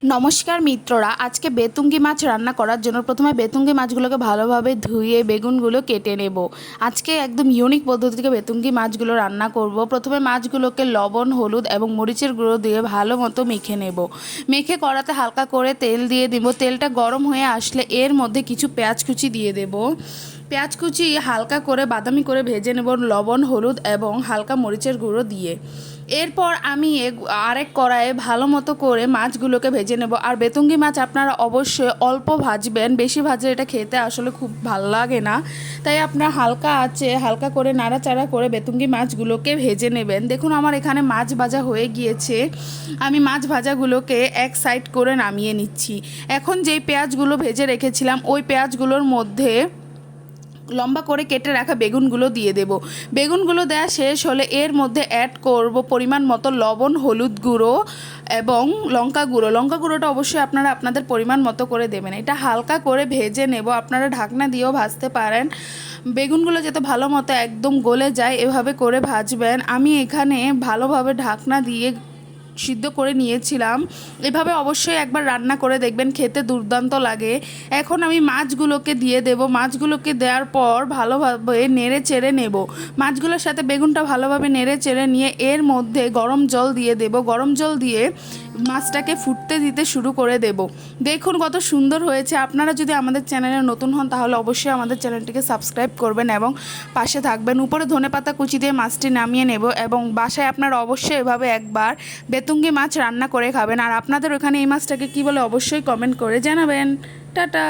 নমস্কার মিত্ররা, আজকে বেতুঙ্গি মাছ রান্না করার জন্য প্রথমে বেতুঙ্গি মাছগুলোকে ভালোভাবে ধুয়ে বেগুনগুলো কেটে নেব। আজকে একদম ইউনিক পদ্ধতিতে বেতুঙ্গি মাছগুলো রান্না করব। প্রথমে মাছগুলোকে লবণ, হলুদ এবং মরিচের গুঁড়ো দিয়ে ভালো মতো মেখে নেব। মেখে কড়াতে হালকা করে তেল দিয়ে দিব। তেলটা গরম হয়ে আসলে এর মধ্যে কিছু পেঁয়াজ কুচি দিয়ে দেব। পেঁয়াজ কুচি হালকা করে বাদামি করে ভেজে নেব লবণ, হলুদ এবং হালকা মরিচের গুঁড়ো দিয়ে। এরপর আমি আরেক কড়াইয়ে ভালো মতো করে মাছগুলোকে ভেজে নেব। আর বেতুঙ্গি মাছ আপনারা অবশ্যই অল্প ভাজবেন, বেশি ভাজলে এটা খেতে আসলে খুব ভালো লাগে না। তাই আপনারা হালকা আঁচে হালকা করে নাড়াচাড়া করে বেতুঙ্গি মাছগুলোকে ভেজে নেবেন। দেখুন আমার এখানে মাছ ভাজা হয়ে গিয়েছে। আমি মাছ ভাজাগুলোকে এক সাইড করে নামিয়ে নিচ্ছি। এখন যেই পেঁয়াজগুলো ভেজে রেখেছিলাম ওই পেঁয়াজগুলোর মধ্যে লম্বা করে কেটে রাখা বেগুনগুলো দিয়ে দেব। বেগুনগুলো দেওয়া শেষ হলে এর মধ্যে অ্যাড করব পরিমাণ মতো লবণ, হলুদ গুঁড়ো এবং লঙ্কা গুঁড়ো। লঙ্কা গুঁড়োটা অবশ্যই আপনারা আপনাদের পরিমাণ মতো করে দেবেন। এটা হালকা করে ভেজে নেব। আপনারা ঢাকনা দিয়েও ভাজতে পারেন। বেগুনগুলো যাতে ভালো মতো একদম গলে যায় এভাবে করে ভাজবেন। আমি এখানে ভালোভাবে ঢাকনা দিয়ে সিদ্ধ করে নিয়েছিলাম। এভাবে অবশ্যই একবার রান্না করে দেখবেন, খেতে দুর্দান্ত লাগে। এখন আমি মাছগুলোকে দিয়ে দেব। মাছগুলোকে দেওয়ার পর ভালোভাবে নেড়ে চেড়ে নেব। মাছগুলোর সাথে বেগুনটা ভালোভাবে নেড়ে চেড়ে নিয়ে এর মধ্যে গরম জল দিয়ে দেব। গরম জল দিয়ে মাছটাকে ফুটতে দিতে শুরু করে দেব। দেখুন কত সুন্দর হয়েছে। আপনারা যদি আমাদের চ্যানেলে নতুন হন তাহলে অবশ্যই আমাদের চ্যানেলটিকে সাবস্ক্রাইব করবেন এবং পাশে থাকবেন। উপরে ধনেপাতা কুচি দিয়ে মাছটি নামিয়ে নেব এবং বাসায় আপনারা অবশ্যই এভাবে একবার বেতুঙ্গি মাছ রান্না করে খাবেন। আর আপনাদের ওখানে এই মাছটাকে কী বলে অবশ্যই কমেন্ট করে জানাবেন। টাটা।